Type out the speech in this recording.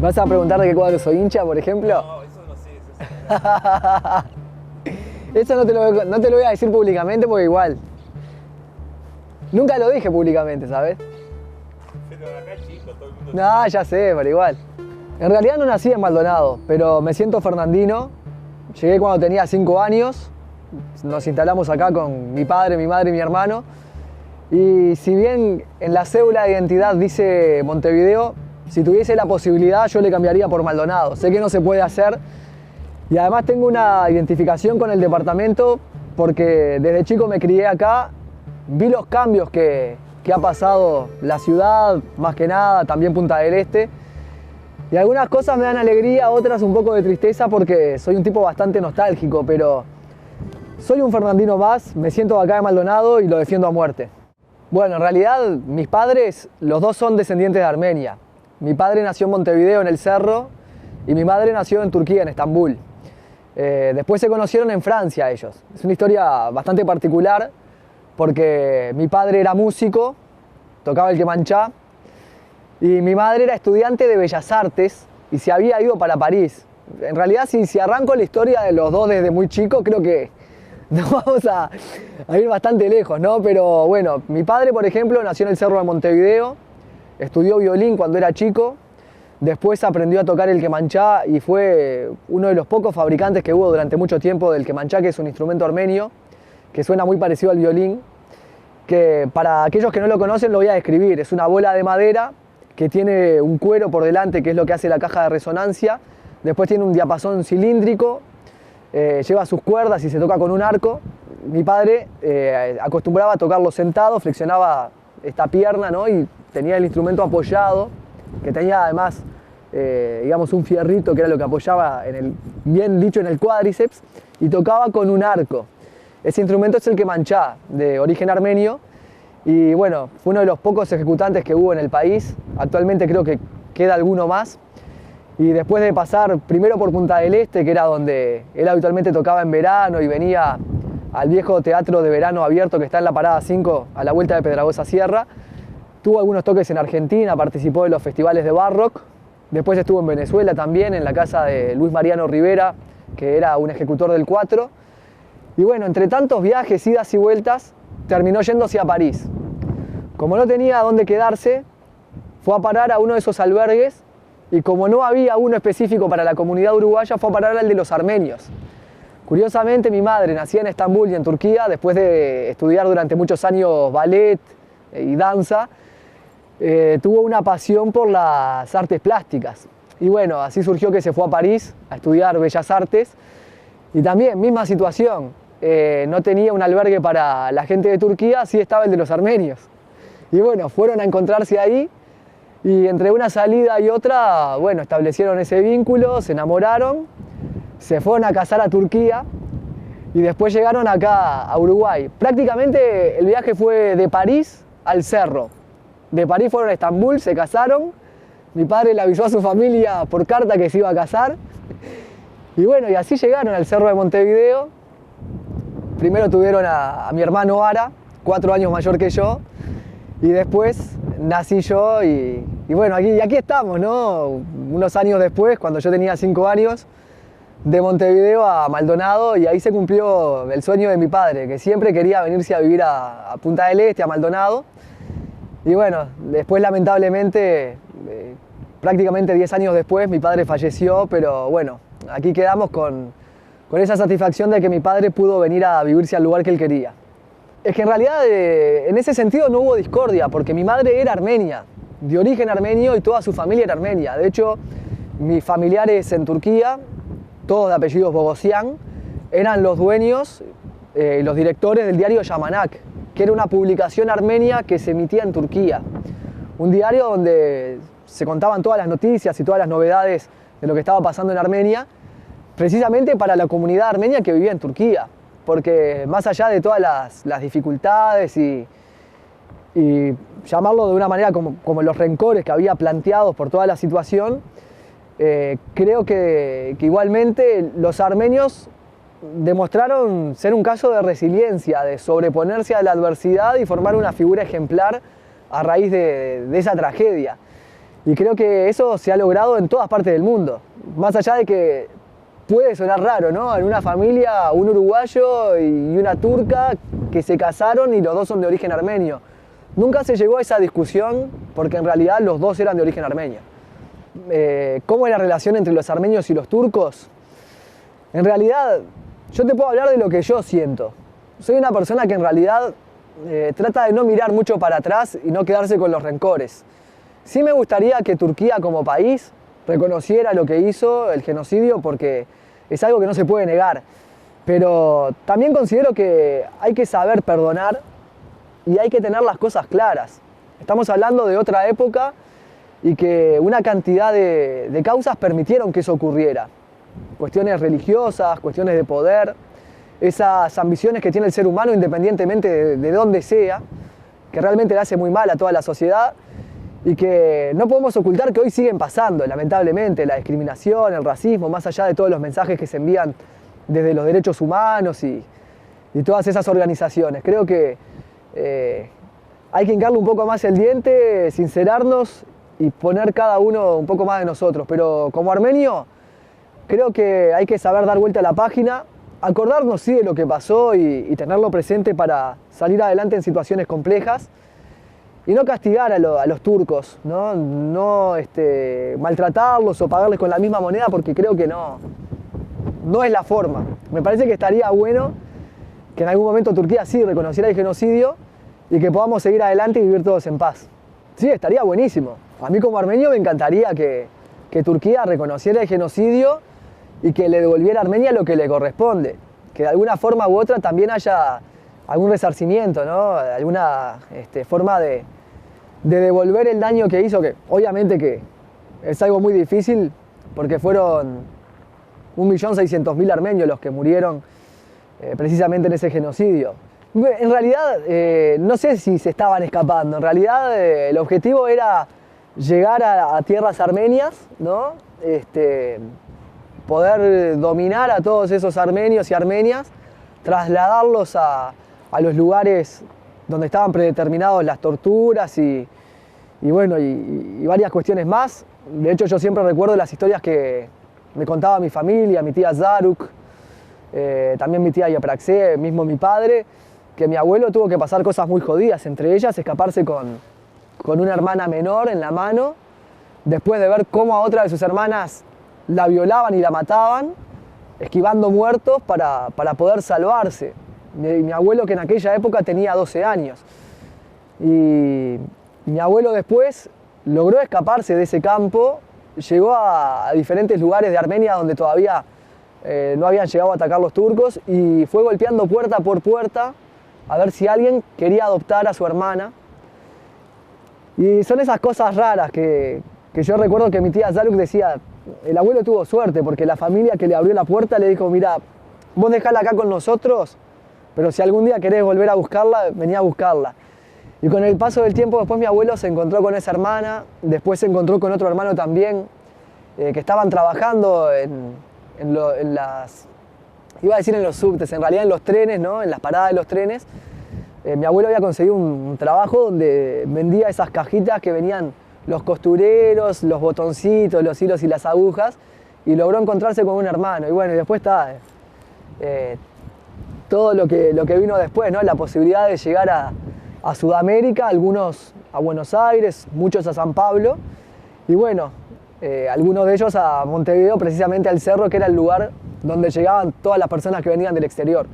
¿Vas a preguntar de qué cuadro soy hincha, por ejemplo? No, eso no sé, Eso no te lo voy a decir públicamente porque igual. Nunca lo dije públicamente, ¿sabes? pero acá es chico, todo el mundo No, ya sé, pero igual. En realidad no nací en Maldonado, pero me siento fernandino. Llegué cuando tenía 5 años. Nos instalamos acá con mi padre, mi madre y mi hermano. Y si bien en la cédula de identidad dice Montevideo, si tuviese la posibilidad yo le cambiaría por Maldonado. Sé que no se puede hacer. Y además tengo una identificación con el departamento porque desde chico me crié acá. Vi los cambios que ha pasado la ciudad, más que nada, también Punta del Este. Y algunas cosas me dan alegría, otras un poco de tristeza porque soy un tipo bastante nostálgico, pero soy un fernandino más, me siento acá de Maldonado y lo defiendo a muerte. Bueno, en realidad mis padres, los dos son descendientes de Armenia. Mi padre nació en Montevideo, en el Cerro, y mi madre nació en Turquía, en Estambul. Después se conocieron en Francia ellos. Es una historia bastante particular porque mi padre era músico, tocaba el kemanchá, y mi madre era estudiante de Bellas Artes y se había ido para París. En realidad, si arranco la historia de los dos desde muy chico, creo que nos vamos a ir bastante lejos, ¿no? Pero bueno, mi padre, por ejemplo, nació en el Cerro de Montevideo, estudió violín cuando era chico, después aprendió a tocar el kemanchá y fue uno de los pocos fabricantes que hubo durante mucho tiempo del kemanchá, que es un instrumento armenio, que suena muy parecido al violín, que para aquellos que no lo conocen lo voy a describir. Es una bola de madera que tiene un cuero por delante, que es lo que hace la caja de resonancia. Después tiene un diapasón cilíndrico, lleva sus cuerdas y se toca con un arco. Mi padre acostumbraba a tocarlo sentado, flexionaba esta pierna, ¿no? Y tenía el instrumento apoyado, que tenía además, digamos, un fierrito que era lo que apoyaba, bien dicho, en el cuádriceps, y tocaba con un arco. Ese instrumento es el kemanchá, de origen armenio, y bueno, fue uno de los pocos ejecutantes que hubo en el país. Actualmente creo que queda alguno más. Y después de pasar primero por Punta del Este, que era donde él habitualmente tocaba en verano y venía al viejo teatro de verano abierto que está en la parada 5 a la vuelta de Pedragosa Sierra, tuvo algunos toques en Argentina, participó de los festivales de Barrock. Después estuvo en Venezuela también, en la casa de Luis Mariano Rivera, que era un ejecutor del 4. Y bueno, entre tantos viajes, idas y vueltas, terminó yéndose a París. Como no tenía dónde quedarse, fue a parar a uno de esos albergues y como no había uno específico para la comunidad uruguaya, fue a parar al de los armenios. Curiosamente, mi madre nacía en Estambul y en Turquía, después de estudiar durante muchos años ballet y danza, tuvo una pasión por las artes plásticas. Y bueno, así surgió que se fue a París a estudiar Bellas Artes. Y también, misma situación, no tenía un albergue para la gente de Turquía, sí estaba el de los armenios. Y bueno, fueron a encontrarse ahí y entre una salida y otra, bueno, establecieron ese vínculo, se enamoraron, se fueron a casar a Turquía y después llegaron acá a Uruguay. Prácticamente el viaje fue de París al Cerro. De París fueron a Estambul, se casaron, mi padre le avisó a su familia por carta que se iba a casar. Y bueno, y así llegaron al Cerro de Montevideo. Primero tuvieron a mi hermano Ara, 4 años mayor que yo, y después nací yo y bueno, aquí estamos, ¿no? Unos años después, cuando yo tenía 5 años, de Montevideo a Maldonado, y ahí se cumplió el sueño de mi padre, que siempre quería venirse a vivir a Punta del Este, a Maldonado. Y bueno, después lamentablemente, prácticamente 10 años después, mi padre falleció, pero bueno, aquí quedamos con esa satisfacción de que mi padre pudo venir a vivirse al lugar que él quería. Es que en realidad en ese sentido no hubo discordia, porque mi madre era armenia, de origen armenio, y toda su familia era armenia. De hecho, mis familiares en Turquía, todos de apellidos Bogosian, eran los dueños, los directores del diario Yamanak, que era una publicación armenia que se emitía en Turquía. Un diario donde se contaban todas las noticias y todas las novedades de lo que estaba pasando en Armenia, precisamente para la comunidad armenia que vivía en Turquía, porque más allá de todas las dificultades y llamarlo de una manera como los rencores que había planteados por toda la situación, creo que igualmente los armenios demostraron ser un caso de resiliencia, de sobreponerse a la adversidad y formar una figura ejemplar a raíz de esa tragedia. Y creo que eso se ha logrado en todas partes del mundo. Más allá de que puede sonar raro, ¿no? En una familia, un uruguayo y una turca que se casaron y los dos son de origen armenio. Nunca se llegó a esa discusión porque en realidad los dos eran de origen armenio. ¿Cómo es la relación entre los armenios y los turcos? En realidad, yo te puedo hablar de lo que yo siento. Soy una persona que en realidad trata de no mirar mucho para atrás y no quedarse con los rencores. Sí me gustaría que Turquía como país reconociera lo que hizo, el genocidio, porque es algo que no se puede negar. Pero también considero que hay que saber perdonar y hay que tener las cosas claras. Estamos hablando de otra época y que una cantidad de causas permitieron que eso ocurriera. Cuestiones religiosas, cuestiones de poder, esas ambiciones que tiene el ser humano independientemente de dónde sea, que realmente le hace muy mal a toda la sociedad y que no podemos ocultar que hoy siguen pasando, lamentablemente, la discriminación, el racismo, más allá de todos los mensajes que se envían desde los derechos humanos y todas esas organizaciones. Creo que hay que hincarle un poco más el diente, sincerarnos y poner cada uno un poco más de nosotros. Pero como armenio, creo que hay que saber dar vuelta a la página, acordarnos sí de lo que pasó y tenerlo presente para salir adelante en situaciones complejas y no castigar a los turcos, no maltratarlos o pagarles con la misma moneda, porque creo que no es la forma. Me parece que estaría bueno que en algún momento Turquía sí reconociera el genocidio y que podamos seguir adelante y vivir todos en paz. Sí, estaría buenísimo. A mí como armenio me encantaría que Turquía reconociera el genocidio y que le devolviera a Armenia lo que le corresponde. Que de alguna forma u otra también haya algún resarcimiento, ¿no? Alguna forma de devolver el daño que hizo, que obviamente que es algo muy difícil porque fueron 1.600.000 armenios los que murieron precisamente en ese genocidio. En realidad no sé si se estaban escapando, en realidad el objetivo era llegar a tierras armenias, ¿no? Poder dominar a todos esos armenios y armenias, trasladarlos a los lugares donde estaban predeterminados las torturas y varias cuestiones más. De hecho, yo siempre recuerdo las historias que me contaba mi familia, mi tía Zaruk, también mi tía Yapraxé, mismo mi padre, que mi abuelo tuvo que pasar cosas muy jodidas, entre ellas escaparse con una hermana menor en la mano, después de ver cómo a otra de sus hermanas la violaban y la mataban, esquivando muertos para poder salvarse. Mi abuelo, que en aquella época tenía 12 años. Y mi abuelo después logró escaparse de ese campo, llegó a diferentes lugares de Armenia donde todavía no habían llegado a atacar los turcos y fue golpeando puerta por puerta a ver si alguien quería adoptar a su hermana. Y son esas cosas raras que yo recuerdo que mi tía Zaruk decía, el abuelo tuvo suerte porque la familia que le abrió la puerta le dijo, mira, vos dejala acá con nosotros, pero si algún día querés volver a buscarla, vení a buscarla. Y con el paso del tiempo después mi abuelo se encontró con esa hermana, después se encontró con otro hermano también, que estaban trabajando en las, iba a decir en los subtes, en realidad en los trenes, ¿no? En las paradas de los trenes. Mi abuelo había conseguido un trabajo donde vendía esas cajitas que venían los costureros, los botoncitos, los hilos y las agujas, y logró encontrarse con un hermano. Y bueno, y después está todo lo que vino después, ¿no? La posibilidad de llegar a Sudamérica, algunos a Buenos Aires, muchos a San Pablo, y bueno, algunos de ellos a Montevideo, precisamente al cerro, que era el lugar donde llegaban todas las personas que venían del exterior.